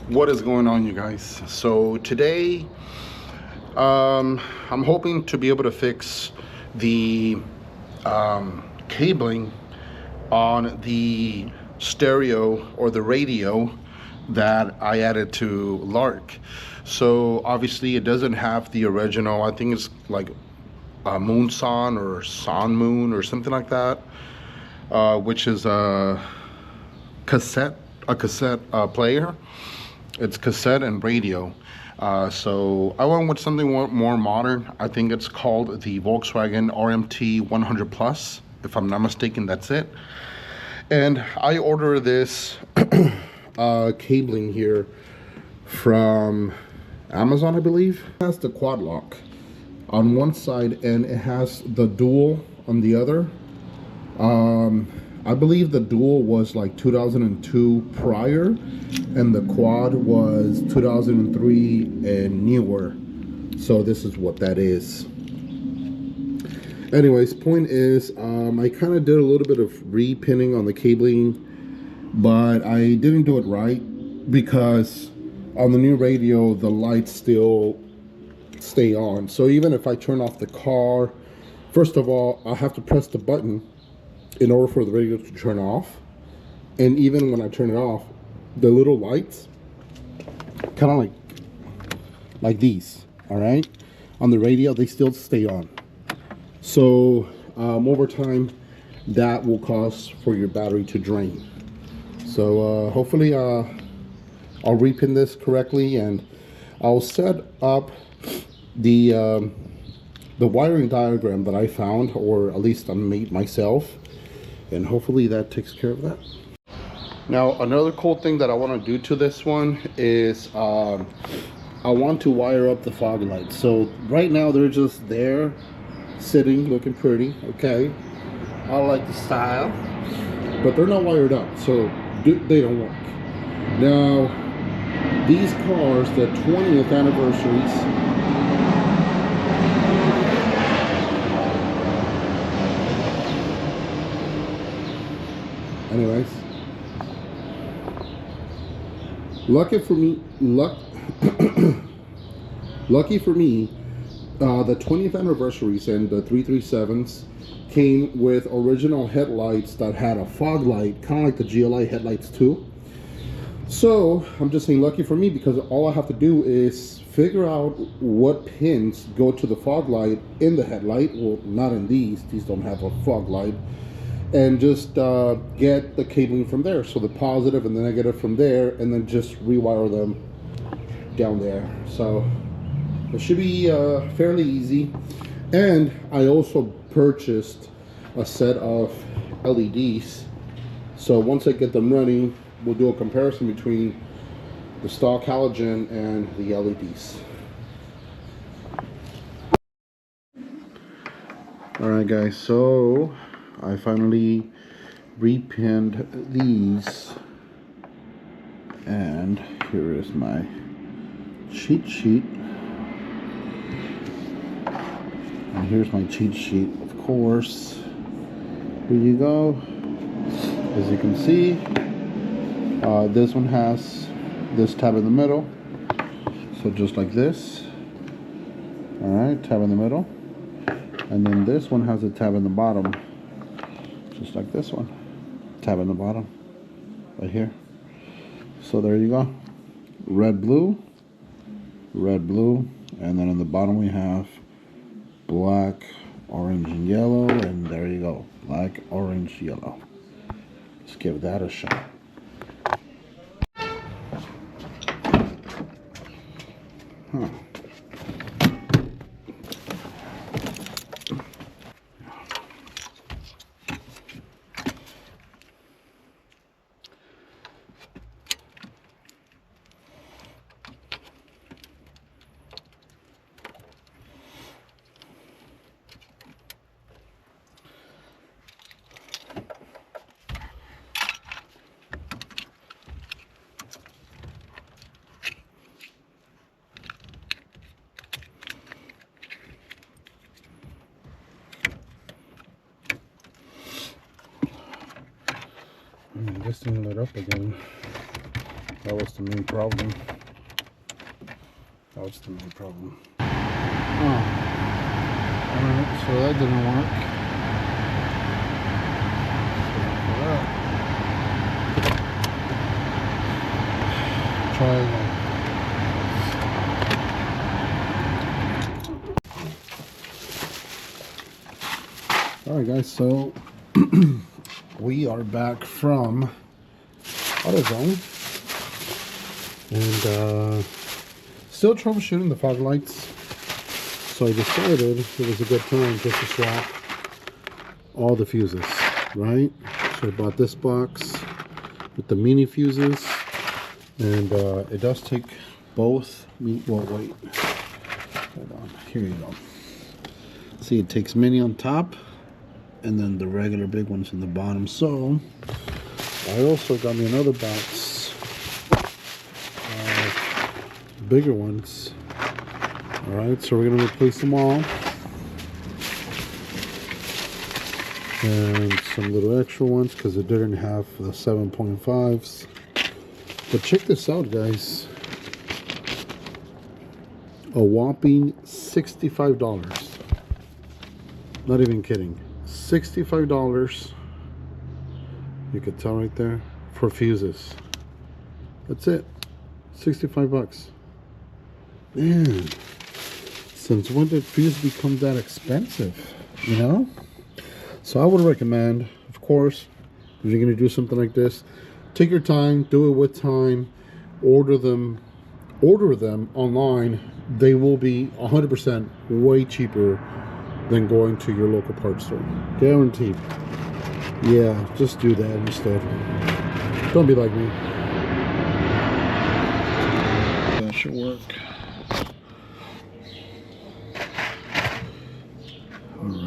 What is going on, you guys? So today I'm hoping to be able to fix the cabling on the stereo or the radio that I added to Lark. So obviously it doesn't have the original, I think it's like Moon Son or Son Moon or something like that, which is a cassette player. It's cassette and radio. So I went with something more modern. I think it's called the Volkswagen RMT 100 Plus. If I'm not mistaken, that's it. And I ordered this cabling here from Amazon, I believe. It has the quad lock on one side and it has the dual on the other. I believe the dual was like 2002 prior and the quad was 2003 and newer. So this is what that is. Anyways, point is, I kind of did a little bit of repinning on the cabling, but I didn't do it right because on the new radio, the lights still stay on. So even if I turn off the car, first of all, I have to press the button in order for the radio to turn off. And even when I turn it off, the little lights kind of like these, all right, on the radio, they still stay on. So over time that will cause for your battery to drain. So hopefully I'll repin this correctly and I'll set up the wiring diagram that I found, or at least I made myself, and hopefully that takes care of that. Now another cool thing that I want to do to this one is I want to wire up the fog lights. So right now they're just there sitting looking pretty, okay, I like the style, but they're not wired up, so they don't work. Now these cars, the 20th anniversaries, anyways, lucky for me, the 20th anniversaries and the 337s came with original headlights that had a fog light, kind of like the GLI headlights too. So I'm just saying lucky for me, because all I have to do is figure out what pins go to the fog light in the headlight. Well, not in these don't have a fog light. And just get the cabling from there. So the positive and the negative from there, and then just rewire them down there. So it should be fairly easy. And I also purchased a set of LEDs. So once I get them running, we'll do a comparison between the stock halogen and the LEDs. Alright guys, so I finally repinned these, and here is my cheat sheet. And here's my cheat sheet, of course. Here you go. As you can see, this one has this tab in the middle. So just like this. Alright, tab in the middle. And then this one has a tab in the bottom. Just like this one. Tab in the bottom. Right here. So there you go. Red, blue. Red, blue. And then in the bottom we have black, orange, and yellow, and there you go, black, orange, yellow. Let's give that a shot. Huh. This thing lit up again. That was the main problem. That was the main problem. Oh. Alright, so that didn't work. Try again. Alright guys, so we are back from AutoZone and still troubleshooting the fog lights. So I decided it was a good time just to swap all the fuses, right? So I bought this box with the mini fuses, and it does take both. Well, wait, hold on. Here you go. See, it takes mini on top, and then the regular big ones in the bottom. So I also got me another box of bigger ones. All right, so we're gonna replace them all, and some little extra ones because it didn't have the 7.5s. But check this out, guys. A whopping $65. Not even kidding. $65. You could tell right there for fuses. That's it. 65 bucks. Man, since when did fuse become that expensive? You know? So I would recommend, of course, if you're gonna do something like this, take your time, do it with time, order them online. They will be 100% way cheaper than going to your local parts store. Guaranteed. Yeah, just do that instead. Don't be like me. That should work. All right.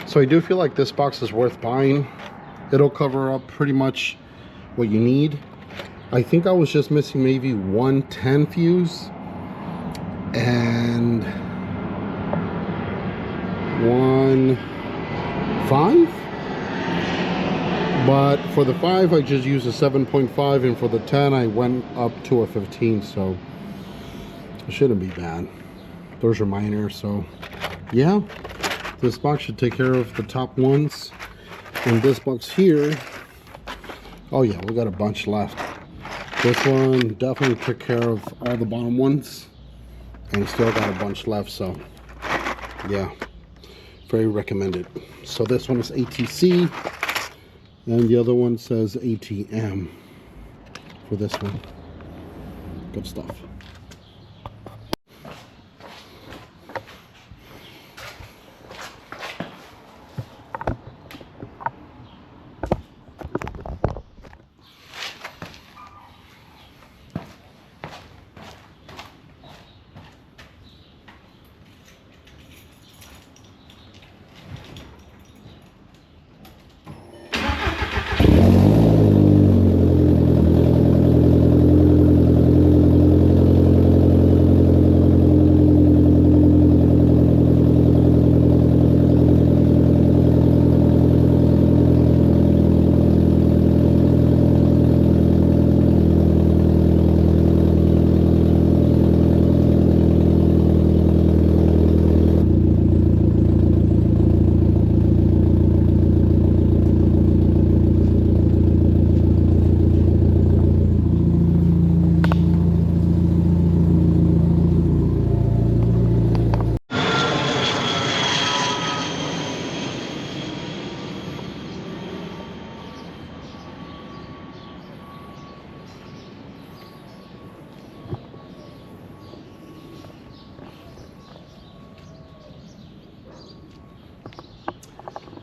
So I do feel like this box is worth buying. It'll cover up pretty much what you need. I think I was just missing maybe 110 fuse and 1.5. But for the 5 I just used a 7.5, and for the 10 I went up to a 15, so it shouldn't be bad. Those are minor, so yeah. This box should take care of the top ones. And this box here, oh yeah, we got a bunch left. This one definitely took care of all the bottom ones, and still got a bunch left, so yeah, very recommended. So this one is ATC, and the other one says ATM for this one. Good stuff.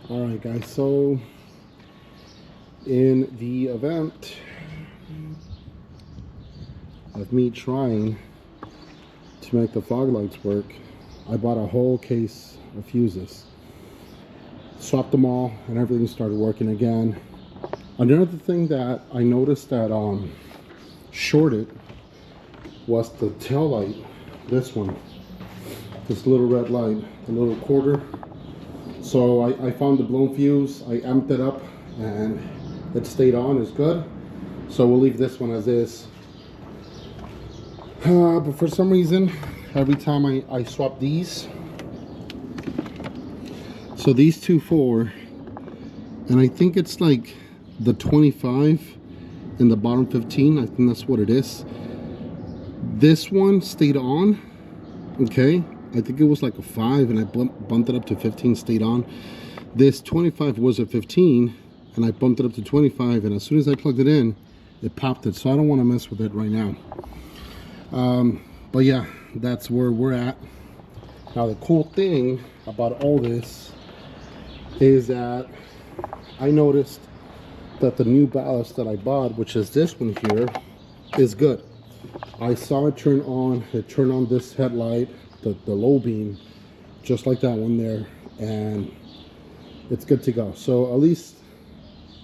Alright guys, so in the event of me trying to make the fog lights work, I bought a whole case of fuses, swapped them all, and everything started working again. Another thing that I noticed that shorted was the tail light. This one, this little red light, the little quarter. So I found the blown fuse, I amped it up, and it stayed on. It's good. So we'll leave this one as is. But for some reason, every time I swap these, so these 2.4, and I think it's like the 25 and the bottom 15, I think that's what it is. This one stayed on, okay. I think it was like a 5 and I bumped it up to 15, stayed on. This 25 was a 15 and I bumped it up to 25, and as soon as I plugged it in, it popped it. So I don't want to mess with it right now. But yeah, that's where we're at. Now the cool thing about all this is that I noticed that the new ballast that I bought, which is this one here, is good. I saw it turn on. It turned on this headlight, the low beam, just like that one there, and it's good to go. So at least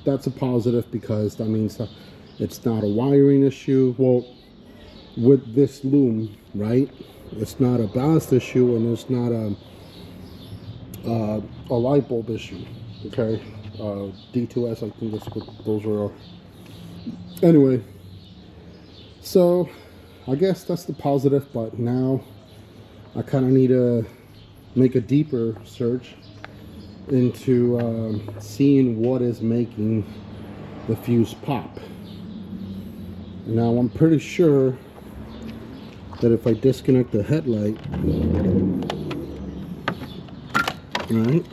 that's a positive, because that means that it's not a wiring issue. Well, with this loom, right, it's not a ballast issue, and it's not a light bulb issue. Okay, D2S, I think that's what those are. Anyway, so I guess that's the positive, but now I kind of need to make a deeper search into seeing what is making the fuse pop. Now I'm pretty sure that if I disconnect the headlight, right,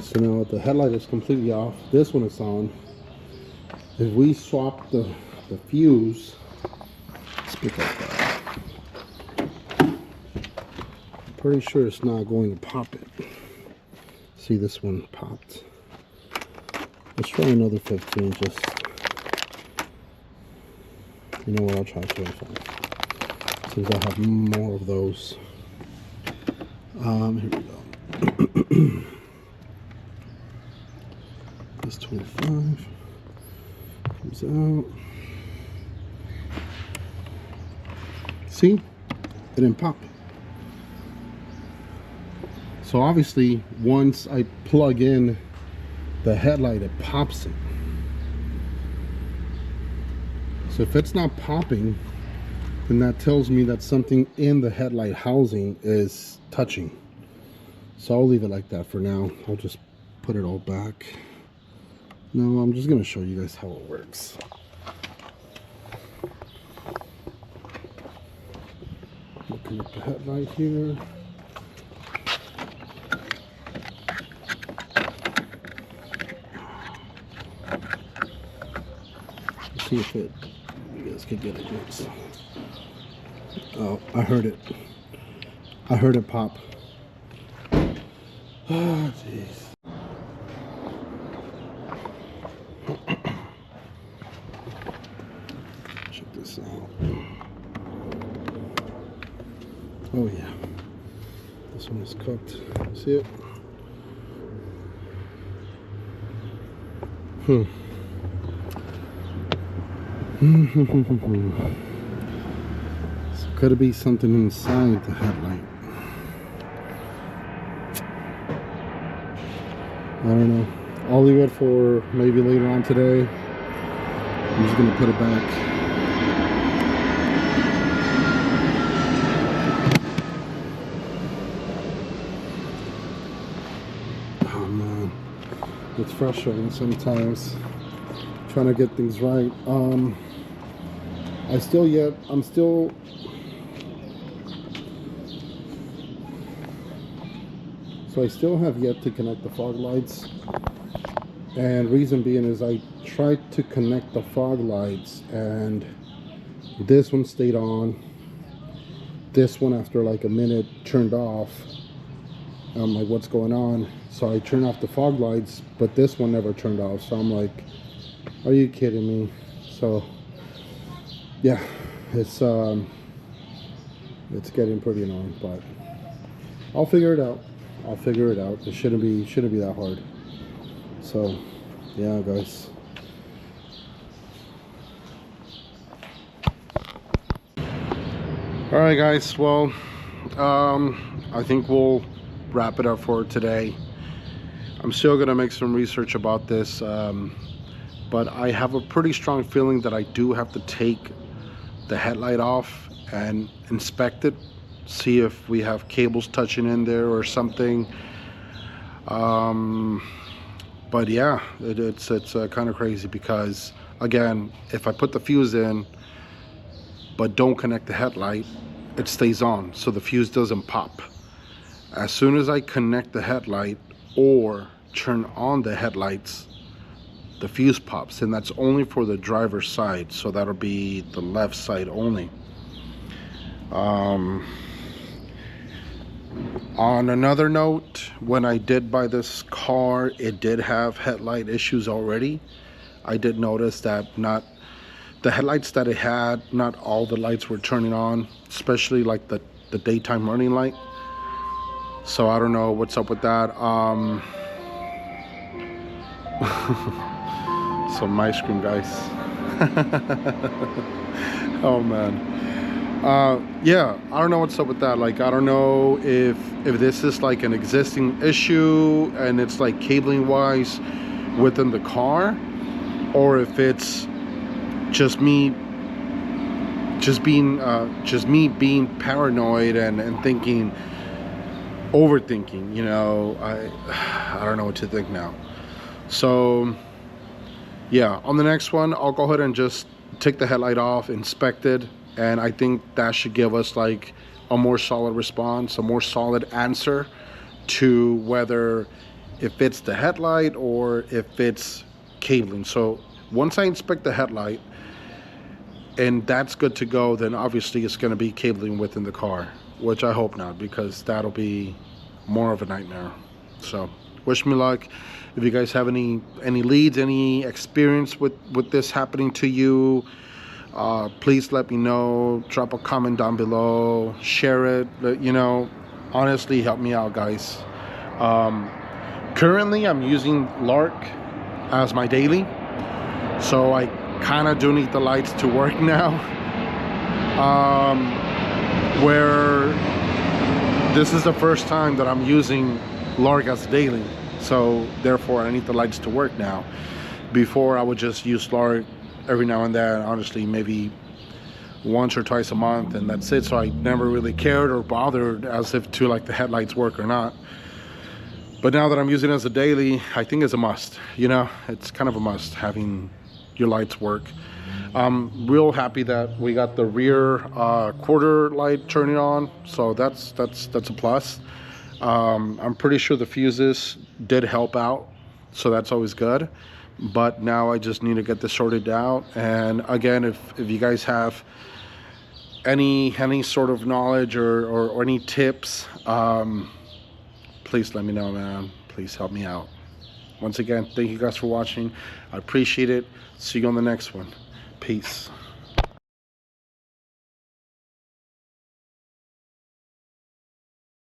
so now the headlight is completely off, this one is on. If we swap the fuse, let's pick up that. Pretty sure it's not going to pop it. See, this one popped. Let's try another 15. Just, you know what, I'll try 25 since I have more of those. Here we go. This 25 comes out. See, it didn't pop. So obviously, once I plug in the headlight, it pops it. So if it's not popping, then that tells me that something in the headlight housing is touching. So I'll leave it like that for now. I'll just put it all back. No, I'm just gonna show you guys how it works. Looking at the headlight here. See if you guys can get it. Oh, I heard it. I heard it pop. Oh, jeez. Check this out. Oh yeah, this one is cooked. See it? So could it be something inside the headlight? I don't know. I'll leave it for maybe later on today. I'm just gonna put it back. Oh man, it's frustrating sometimes trying to get things right. I'm still so I still have yet to connect the fog lights, and reason being is I tried to connect the fog lights and this one stayed on, this one after like a minute turned off, I'm like, what's going on? So I turned off the fog lights, but this one never turned off. So I'm like, are you kidding me? So yeah, it's getting pretty annoying, but I'll figure it out. I'll figure it out. It shouldn't be that hard. So yeah, guys. All right, guys. Well, I think we'll wrap it up for today. I'm still gonna make some research about this, but I have a pretty strong feeling that I do have to take the headlight off and inspect it, see if we have cables touching in there or something. But yeah, it's kind of crazy because, again, if I put the fuse in but don't connect the headlight, it stays on, so the fuse doesn't pop. As soon as I connect the headlight or turn on the headlights, the fuse pops, and that's only for the driver's side, so that'll be the left side only. On another note, when I did buy this car, it did have headlight issues already. I did notice that not the headlights that it had, not all the lights were turning on, especially like the daytime running light. So I don't know what's up with that. Some ice cream, guys. Oh man. Yeah, I don't know what's up with that. Like, I don't know if this is like an existing issue and it's like cabling wise within the car, or if it's just me being paranoid and thinking, overthinking, you know. I don't know what to think now. So yeah, on the next one, I'll go ahead and just take the headlight off, inspect it, and I think that should give us like a more solid response, a more solid answer to whether if it's the headlight or if it's cabling. So once I inspect the headlight and that's good to go, then obviously it's going to be cabling within the car, which I hope not, because that'll be more of a nightmare. So wish me luck. If you guys have any leads, any experience with this happening to you, please let me know. Drop a comment down below, share it. You know, honestly, help me out, guys. Currently I'm using Lark as my daily, so I kind of do need the lights to work now. Where this is the first time that I'm using Lark as a daily, so therefore I need the lights to work now. Before I would just use Lark every now and then, honestly, maybe once or twice a month, and that's it. So I never really cared or bothered as if to like the headlights work or not. But now that I'm using it as a daily, I think it's a must. You know, it's kind of a must having your lights work. I'm real happy that we got the rear quarter light turning on, so that's a plus. I'm pretty sure the fuses did help out, so that's always good. But now I just need to get this sorted out. And again, if you guys have any sort of knowledge or any tips, please let me know, man. Please help me out. Once again, thank you guys for watching. I appreciate it. See you on the next one. Peace.